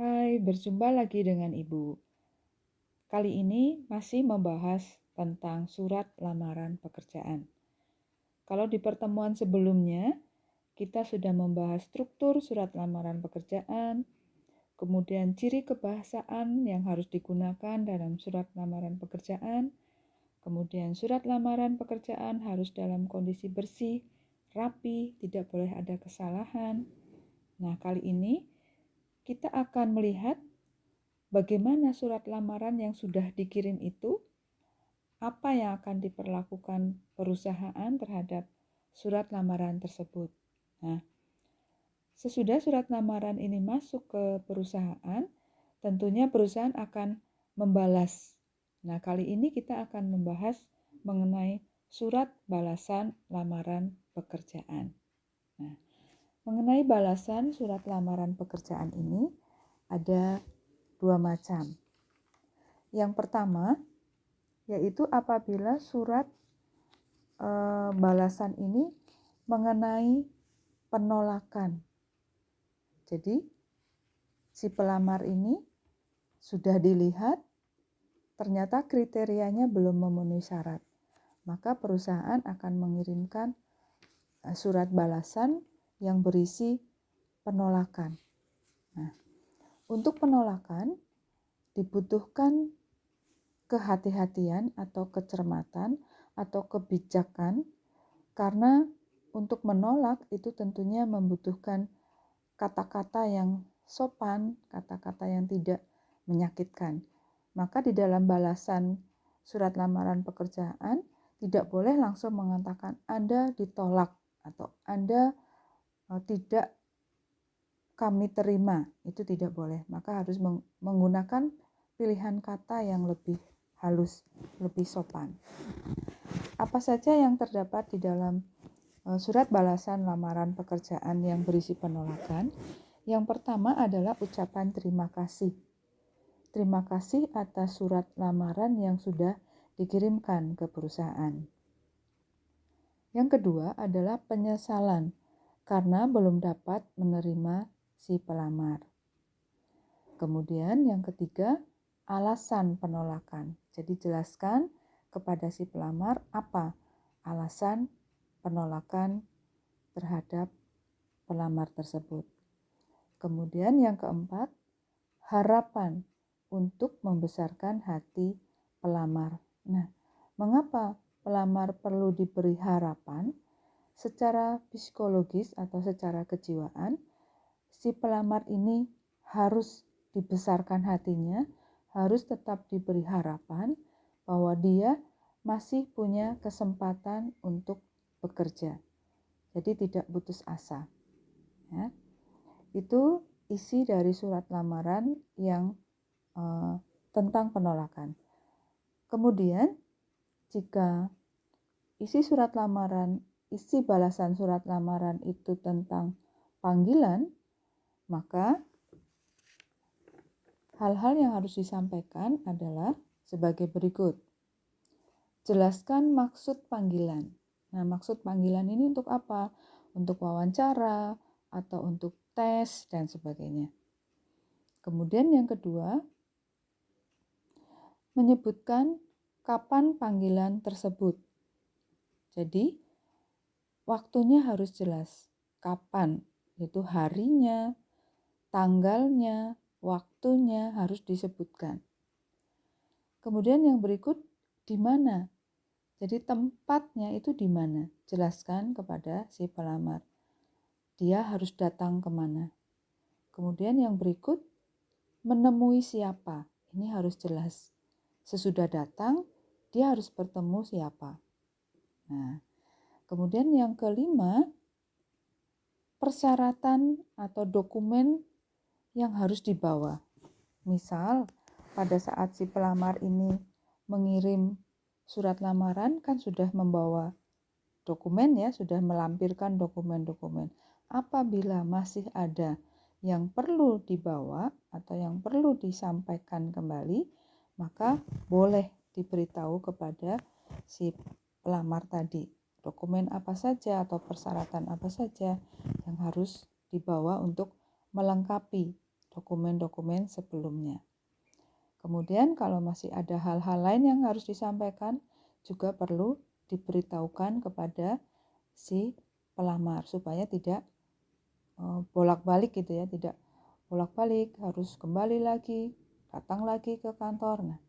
Hai, berjumpa lagi dengan Ibu. Kali ini masih membahas tentang surat lamaran pekerjaan. Kalau di pertemuan sebelumnya, kita sudah membahas struktur surat lamaran pekerjaan, kemudian ciri kebahasaan yang harus digunakan dalam surat lamaran pekerjaan, kemudian surat lamaran pekerjaan harus dalam kondisi bersih, rapi, tidak boleh ada kesalahan. Nah, kali ini kita akan melihat bagaimana surat lamaran yang sudah dikirim itu, apa yang akan diperlakukan perusahaan terhadap surat lamaran tersebut. Nah, sesudah surat lamaran ini masuk ke perusahaan, tentunya perusahaan akan membalas. Nah, kali ini kita akan membahas mengenai surat balasan lamaran pekerjaan. Nah, mengenai balasan surat lamaran pekerjaan ini ada dua macam. Yang pertama, yaitu apabila surat balasan ini mengenai penolakan. Jadi, si pelamar ini sudah dilihat, ternyata kriterianya belum memenuhi syarat. Maka perusahaan akan mengirimkan surat balasan yang berisi penolakan. Nah, untuk penolakan dibutuhkan kehati-hatian atau kecermatan atau kebijakan, karena untuk menolak itu tentunya membutuhkan kata-kata yang sopan, kata-kata yang tidak menyakitkan. Maka di dalam balasan surat lamaran pekerjaan tidak boleh langsung mengatakan Anda ditolak atau Anda tidak kami terima, itu tidak boleh. Maka harus menggunakan pilihan kata yang lebih halus, lebih sopan. Apa saja yang terdapat di dalam surat balasan lamaran pekerjaan yang berisi penolakan? Yang pertama adalah ucapan terima kasih. Terima kasih atas surat lamaran yang sudah dikirimkan ke perusahaan. Yang kedua adalah penyesalan karena belum dapat menerima si pelamar. Kemudian yang ketiga, alasan penolakan. Jadi jelaskan kepada si pelamar apa alasan penolakan terhadap pelamar tersebut. Kemudian yang keempat, harapan untuk membesarkan hati pelamar. Nah, mengapa pelamar perlu diberi harapan? Secara psikologis atau secara kejiwaan, si pelamar ini harus dibesarkan hatinya, harus tetap diberi harapan bahwa dia masih punya kesempatan untuk bekerja. Jadi tidak putus asa. Ya. Itu isi dari surat lamaran yang tentang penolakan. Kemudian jika isi balasan surat lamaran itu tentang panggilan, maka hal-hal yang harus disampaikan adalah sebagai berikut. Jelaskan maksud panggilan. Nah, maksud panggilan ini untuk apa? Untuk wawancara atau untuk tes dan sebagainya. Kemudian yang kedua, menyebutkan kapan panggilan tersebut. Jadi, waktunya harus jelas. Kapan? Yaitu harinya, tanggalnya, waktunya harus disebutkan. Kemudian yang berikut, di mana? Jadi tempatnya itu di mana? Jelaskan kepada si pelamar. Dia harus datang kemana? Kemudian yang berikut, menemui siapa? Ini harus jelas. Sesudah datang, dia harus bertemu siapa. Nah, kemudian yang kelima, persyaratan atau dokumen yang harus dibawa. Misal, pada saat si pelamar ini mengirim surat lamaran kan sudah membawa dokumen ya, sudah melampirkan dokumen-dokumen. Apabila masih ada yang perlu dibawa atau yang perlu disampaikan kembali, maka boleh diberitahu kepada si pelamar tadi. Dokumen apa saja atau persyaratan apa saja yang harus dibawa untuk melengkapi dokumen-dokumen sebelumnya. Kemudian kalau masih ada hal-hal lain yang harus disampaikan, juga perlu diberitahukan kepada si pelamar supaya tidak bolak-balik gitu ya, tidak bolak-balik, harus kembali lagi, datang lagi ke kantor. Nah,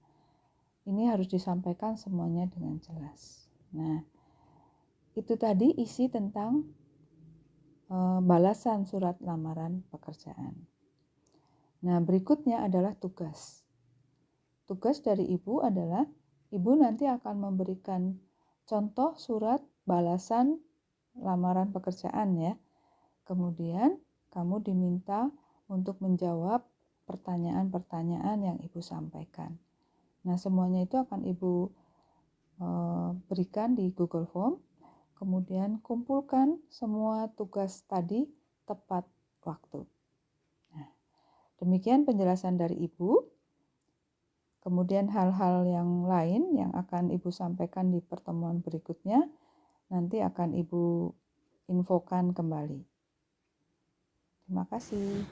ini harus disampaikan semuanya dengan jelas. Nah, itu tadi isi tentang balasan surat lamaran pekerjaan. Nah, berikutnya adalah tugas. Tugas dari ibu adalah ibu nanti akan memberikan contoh surat balasan lamaran pekerjaan ya. Kemudian kamu diminta untuk menjawab pertanyaan-pertanyaan yang ibu sampaikan. Nah, semuanya itu akan ibu berikan di Google Form. Kemudian kumpulkan semua tugas tadi tepat waktu. Nah, demikian penjelasan dari ibu. Kemudian hal-hal yang lain yang akan ibu sampaikan di pertemuan berikutnya nanti akan ibu infokan kembali. Terima kasih.